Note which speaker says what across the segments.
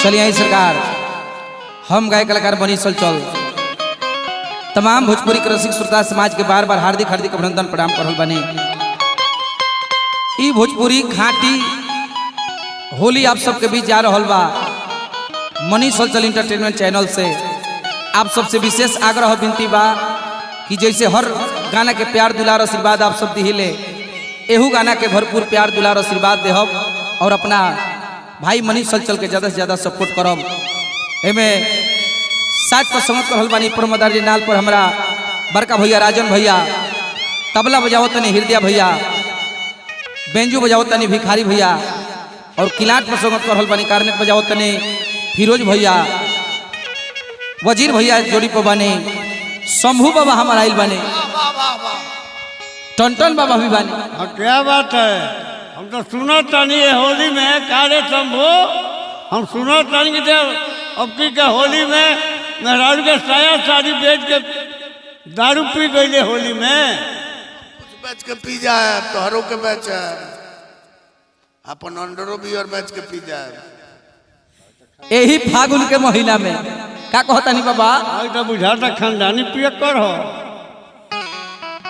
Speaker 1: चलिए आई सरकार हम गाय कलाकार बनी चल तमाम भोजपुरी के रसिक श्रोता समाज के बार बार हार्दिक हार्दिक अभिनंदन प्रणाम कर बने। ई भोजपुरी घाटी होली आप सबके बीच जा रहा बा। मनीष हलचल इंटरटेनमेंट चैनल से आप सबसे विशेष आग्रह विनती बा कि जैसे हर गाना के प्यार दुलार आशीर्वाद आप सब दिहिले, एहू गाना के भरपूर प्यार दुलार आशीर्वाद देहब और अपना भाई मनीष हलचल के ज़्यादा से ज़्यादा सपोर्ट करब। एमे साज पर समझ कर बानी प्रमोदार जी नाल पर हमारा बड़का भैया राजन भैया, तबला बजाओ तनी हृदय भैया, बेंजू बजाओ तनी भिखारी भैया और किलाट पर समझ कर बानी कार्नेट बजाओ तनी फिरोज भैया, वजीर भैया जोड़ी पर बने, शंभू बाबा हमारा आइल बने, टन बाबा भी बने।
Speaker 2: क्या बात है, हम तो सुना तानी है होली में काले शंभू, हम सुना तानी कि अब की के होली में मेहरारू के साया साड़ी बेच के दारू पी गई होली में।
Speaker 3: कुछ बेच के पी जाए तोहरों के बेच अपन अंडरो भी और बेच के पी जाए।
Speaker 1: यही फागुन के महीना में का कहता नहीं बाबा,
Speaker 2: तो बुझाता खानदानी पिया कर हो।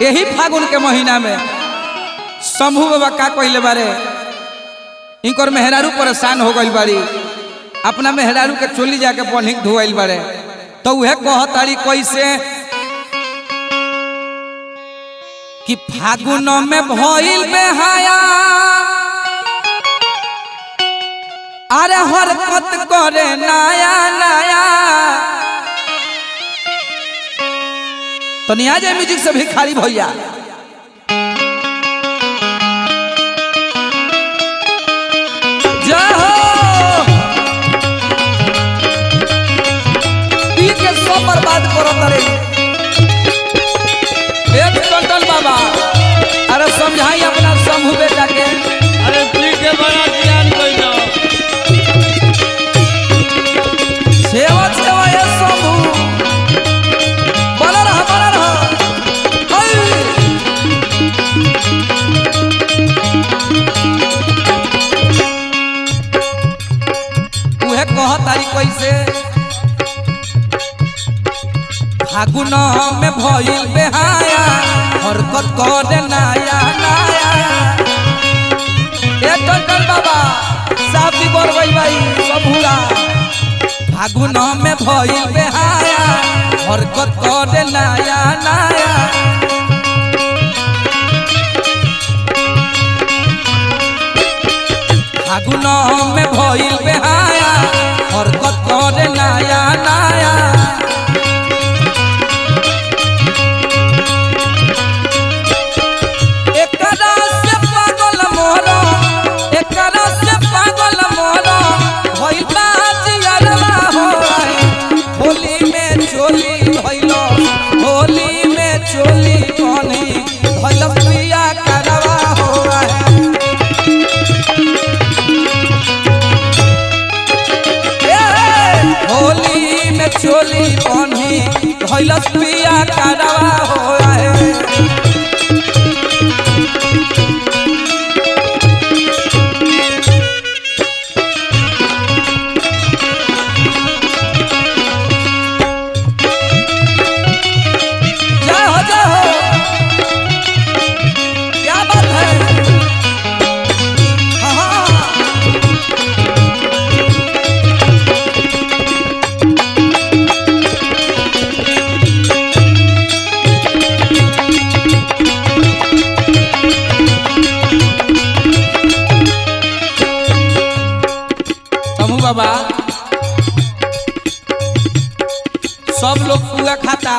Speaker 1: यही फागुन के महीना में शंभू बाबा का कहले बारे, इनकर मेहरारू परेशान हो गई बारी, अपना मेहरारू के चोली जाके बन्हिक धोइल बारे, तो वह कहतारी कैसे कि फागुन में भइल बेहाया, अरे हरकत करे नया नया। तो निया जाए म्यूजिक से भिखारी भैया। बर्बाद करो तरे एक टंटन बाबा, अरे समझाई अपना शंभू बेटा के,
Speaker 2: अरे पी के बड़ा ज्ञान कोई ना
Speaker 1: सेवा सेवा ये शंभू बना रहा उहे कह तारी कैसे फागुन में भइल बेहाया, हरकत करे नया नया। एक टन बाबा साफ भी कर भाई सबूरा, फागुन में भइल बेहाया, हरकत करे नया नया। फागुन में भइल बेहाया, हरकत करे नया नया। चोली बनी भैलस पिया करवा हो है। जाओ क्या बात है। बाबा सब लोग पुआ खाता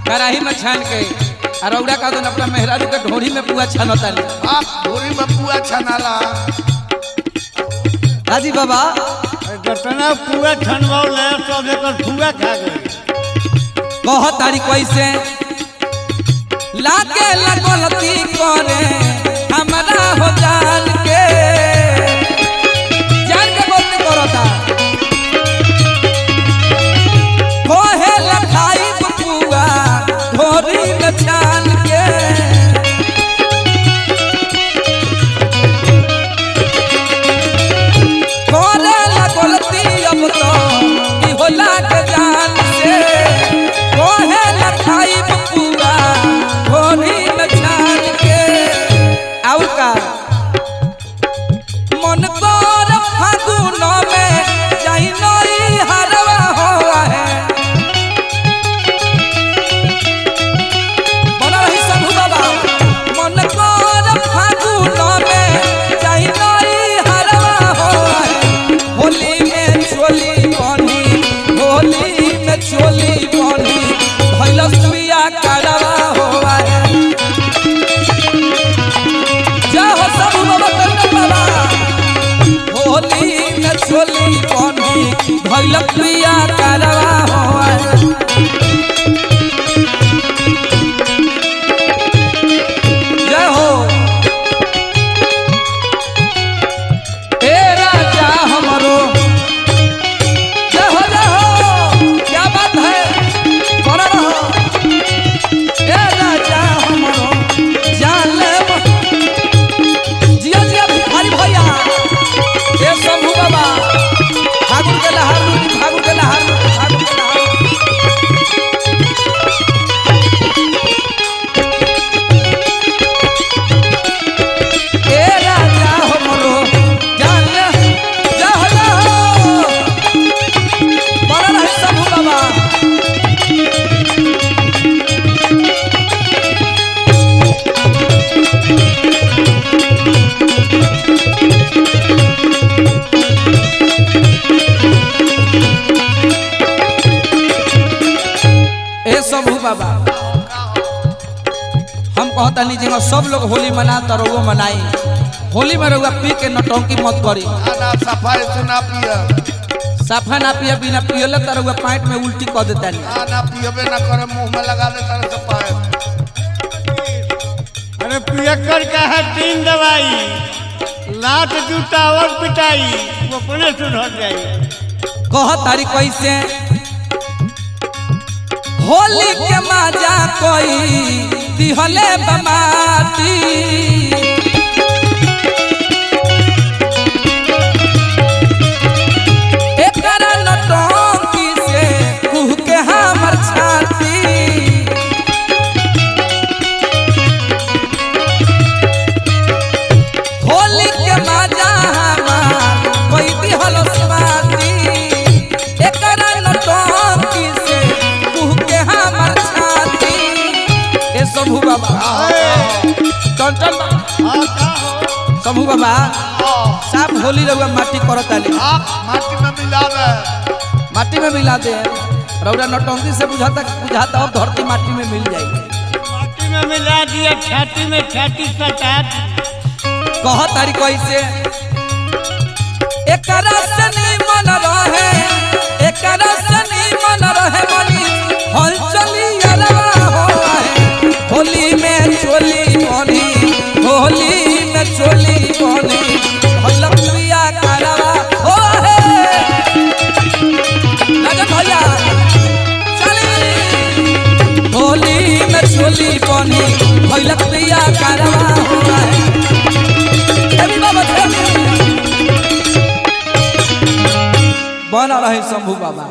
Speaker 1: कढ़ाई में छान के, और औरा का तो अपना मेहरारू के ढोरी में पुआ छानता ले।
Speaker 3: ढोरी में पुआ छनाला
Speaker 1: हाजी बाबा,
Speaker 2: जितना पुआ छनवाओ ले सब एक पुआ खा गए।
Speaker 1: कह तारी कैसे लागे लगलती करे हमारा हो जान के करता कोहे लखाई पुआ ढोरी में छान के। करे लगलती अब चोली बनी भैलक पिया कारवा हो जय हो ए राजा हमरो जय हो क्या बात है बड़ा रहो ए राजा हमरो जान ले जिया जिया भिखारी भैया ए शंभू बाबा ठाकुर के लहार लूटी ठाकुर के लहार लूटी ठाकुर के लहार ए राजा हमरो जान ले जय हो बड़ा रहे शंभू बाबा ए शंभू बाबा हम कहता नहीं जी सब लोग होली मना तो रउआ मनाई होली में रउआ पी के नटंकी मत करी
Speaker 3: आना सफाई सुना पिया
Speaker 1: साफा ना पिया बिना पियले तो रउआ पाइट में उल्टी कर देता नहीं
Speaker 3: आना पियबे ना करे मुंह में लगा दे तारे सफाई
Speaker 2: अरे पियक्कर का है 3 दवाई लात जूता और पिटाई वो अपने सुधर जाएगी।
Speaker 1: कह तारी कैसे होली के मजा कोई दिहले बमाती एकरा नटंकी से कुह के हमर छाती होली के मजा हमार कोई दिहल स्वाती एकरा नटंकी से कुह के हमर छाती ए शंभू बाबा टन शंभू बाबा साफ होली रउआ माटी करताली
Speaker 3: माटी में मिला दे
Speaker 1: माटी में मिला दे रउरा नटंकी से बुझाता अब धरती माटी में मिल जाएगी
Speaker 2: माटी में मिला दिया छाती में छाती सटा
Speaker 1: कह तारी कैसे एकरा से मन रहे एकरा से मन रहे मनी हल चली अरवा हो होली में चोली बनी होली में चोली बनी भलक पिया करवा हो राजा भैया चली होली में चोली बनी भलक पिया करवा हो बना रहे शंभू बाबा।